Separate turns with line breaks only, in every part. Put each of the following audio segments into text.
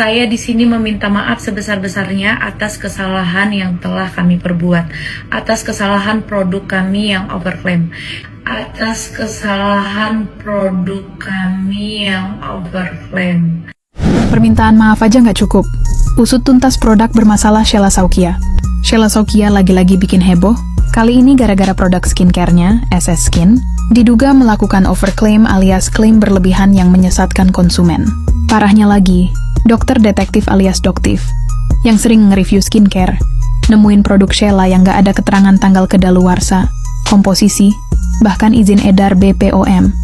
Saya di sini meminta maaf sebesar-besarnya atas kesalahan yang telah kami perbuat, atas kesalahan produk kami yang overclaim, atas kesalahan produk kami yang overclaim.
Permintaan maaf aja nggak cukup. Usut tuntas produk bermasalah Shella Saukia. Shella Saukia lagi-lagi bikin heboh. Kali ini gara-gara produk skincare-nya, SS Skin, diduga melakukan overclaim alias klaim berlebihan yang menyesatkan konsumen. Parahnya lagi, dokter detektif alias doktif, yang sering nge-review skincare, nemuin produk Shella yang nggak ada keterangan tanggal kedaluarsa, komposisi, bahkan izin edar BPOM.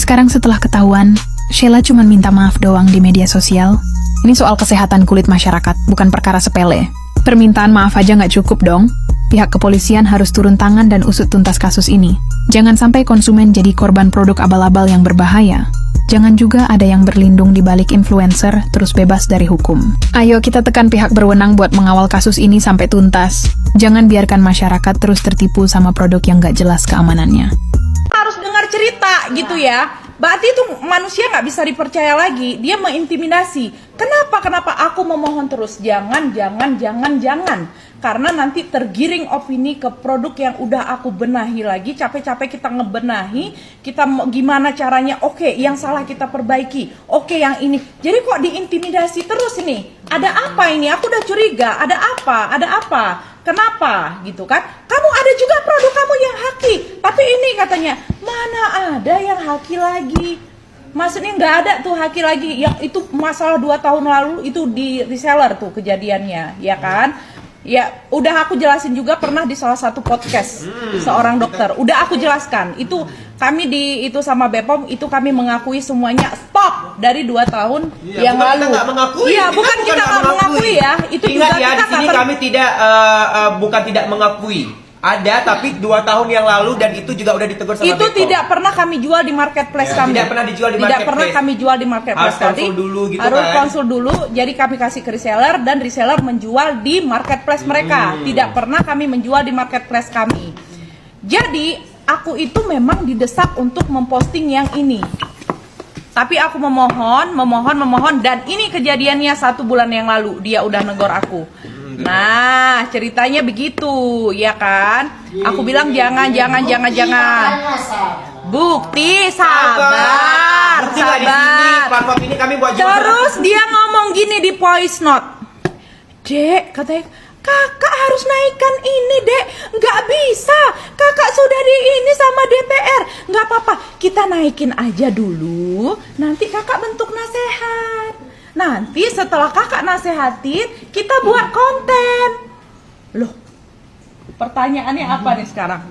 Sekarang setelah ketahuan, Shella cuma minta maaf doang di media sosial. Ini soal kesehatan kulit masyarakat, bukan perkara sepele. Permintaan maaf aja nggak cukup dong. Pihak kepolisian harus turun tangan dan usut tuntas kasus ini. Jangan sampai konsumen jadi korban produk abal-abal yang berbahaya. Jangan juga ada yang berlindung di balik influencer terus bebas dari hukum. Ayo kita tekan pihak berwenang buat mengawal kasus ini sampai tuntas. Jangan biarkan masyarakat terus tertipu sama produk yang nggak jelas keamanannya.
Harus dengar cerita gitu ya. Berarti itu manusia nggak bisa dipercaya lagi. Dia mengintimidasi. Kenapa aku memohon terus? Jangan. Karena nanti tergiring opini ke produk yang udah aku benahi lagi. Capek-capek kita ngebenahi. Kita gimana caranya? Oke, yang salah kita perbaiki. Oke, yang ini. Jadi kok diintimidasi terus ini? Ada apa ini? Aku udah curiga. Ada apa? Kenapa? Gitu kan? Kamu ada juga produk kamu yang haki. Tapi ini katanya, mana ada yang haki lagi? Maksudnya nggak ada tuh haki lagi. Yang itu masalah 2 tahun lalu itu di reseller tuh kejadiannya, ya kan? Ya, udah aku jelasin juga pernah di salah satu podcast seorang dokter. Udah aku jelaskan. Itu kami itu sama Bepom itu kami mengakui semuanya stop dari 2 tahun yang lalu. Iya, bukan kita nggak mengakui ya. Itu
ingat
juga
ya,
kita
di sini kami tidak bukan tidak mengakui. Ada, tapi 2 tahun yang lalu dan itu juga udah ditegur sama
Itu
Bepom.
tidak pernah kami jual di marketplace kami.
Tidak pernah dijual di
Tidak
marketplace.
pernah kami jual di marketplace
Harus konsul dulu gitu
harus
kan.
konsul dulu. Jadi kami kasih ke reseller dan reseller menjual di marketplace mereka. Tidak pernah kami menjual di marketplace kami. Jadi aku itu memang didesak untuk memposting yang ini. Tapi aku memohon dan ini kejadiannya 1 bulan yang lalu dia udah negor aku. Nah, ceritanya begitu, ya kan? Aku bilang jangan. Bukti, sabar.
Bukti nggak di sini, platform ini kami buat jual.
Terus dia ngomong gini di voice note. Dek, katanya, kakak harus naikkan ini, Dek. Nggak bisa, kakak sudah di ini sama DPR. Nggak apa-apa, kita naikin aja dulu. Nanti kakak bentuk nasihat. Nanti setelah kakak nasehatin, kita buat konten. Loh, pertanyaannya apa nih sekarang?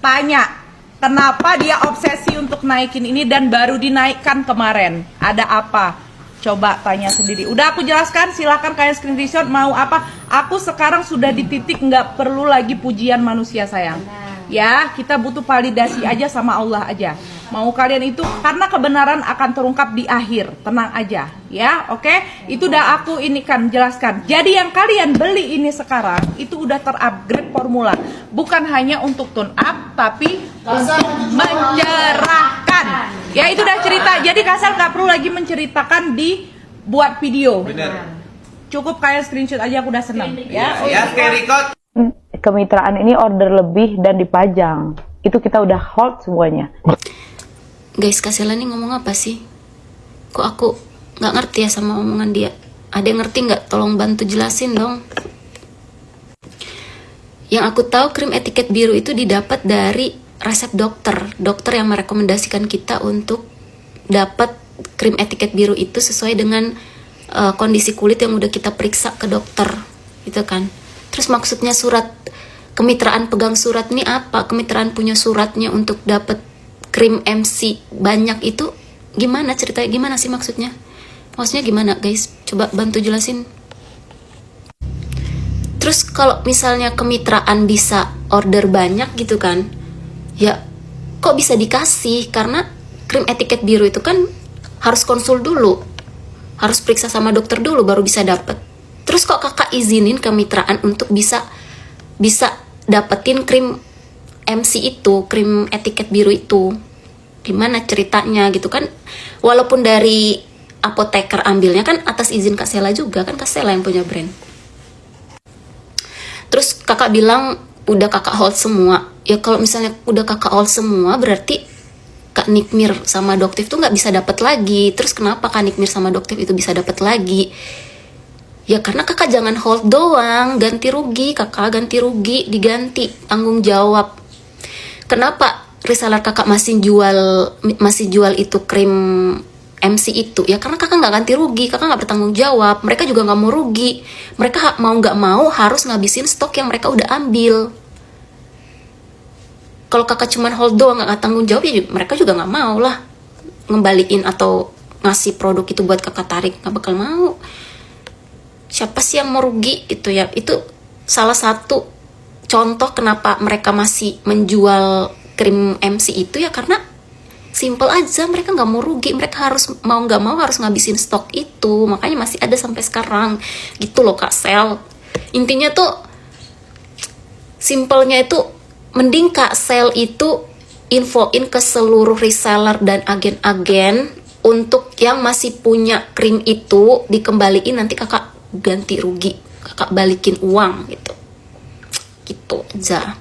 Tanya, kenapa dia obsesi untuk naikin ini dan baru dinaikkan kemarin? Ada apa? Coba tanya sendiri. Udah aku jelaskan, silakan kalian screenshot mau apa. Aku sekarang sudah di titik nggak perlu lagi pujian manusia sayang. Ya, kita butuh validasi aja sama Allah aja. Mau kalian itu karena kebenaran akan terungkap di akhir. Tenang aja, ya, oke? Itu udah aku ini kan jelaskan. Jadi yang kalian beli ini sekarang itu udah terupgrade formula. Bukan hanya untuk tune up, tapi untuk mencerahkan. Ya itu udah cerita. Jadi Kasal nggak perlu lagi menceritakan di buat video.
Bener.
Cukup kalian screenshot aja, aku udah senang. Ya,
Screen record.
Kemitraan ini order lebih dan dipajang. Itu kita udah hold semuanya.
Guys, Kasela nih ngomong apa sih? Kok aku nggak ngerti ya sama omongan dia? Ada yang ngerti nggak? Tolong bantu jelasin dong. Yang aku tahu krim etiket biru itu didapat dari resep dokter. Dokter yang merekomendasikan kita untuk dapat krim etiket biru itu sesuai dengan kondisi kulit yang udah kita periksa ke dokter, gitu kan? Terus maksudnya surat kemitraan pegang surat ini apa? Kemitraan punya suratnya untuk dapat krim MC banyak itu gimana ceritanya? Gimana sih maksudnya? Maksudnya gimana guys? Coba bantu jelasin. Terus kalau misalnya kemitraan bisa order banyak gitu kan, ya kok bisa dikasih? Karena krim etiket biru itu kan harus konsul dulu, harus periksa sama dokter dulu baru bisa dapat. Terus kok kakak izinin kemitraan untuk bisa dapetin krim MC itu, krim etiket biru itu? Gimana ceritanya gitu kan? Walaupun dari apoteker ambilnya kan atas izin Kak Sela juga, kan Kak Sela yang punya brand. Terus kakak bilang udah kakak hold semua. Ya kalau misalnya udah kakak hold semua berarti Kak Nikmir sama Doktif tuh nggak bisa dapat lagi. Terus kenapa Kak Nikmir sama Doktif itu bisa dapat lagi? Ya karena kakak jangan hold doang, ganti rugi, kakak ganti rugi, diganti tanggung jawab. Kenapa reseller kakak masih jual itu krim MC itu? Ya karena kakak nggak ganti rugi, kakak nggak bertanggung jawab. Mereka juga nggak mau rugi. Mereka mau nggak mau harus ngabisin stok yang mereka udah ambil. Kalau kakak cuman hold doang nggak tanggung jawab, ya mereka juga nggak mau lah ngembaliin atau ngasih produk itu buat kakak tarik, nggak bakal mau. Siapa sih yang mau rugi gitu ya? Itu salah satu contoh kenapa mereka masih menjual krim MC itu, ya karena simple aja, mereka nggak mau rugi, mereka harus mau nggak mau harus ngabisin stok itu, makanya masih ada sampai sekarang gitu loh Kak Sel. Intinya tuh simpelnya itu mending Kak Sel itu infoin ke seluruh reseller dan agen-agen untuk yang masih punya krim itu dikembaliin, nanti kakak ganti rugi, kakak balikin uang gitu aja.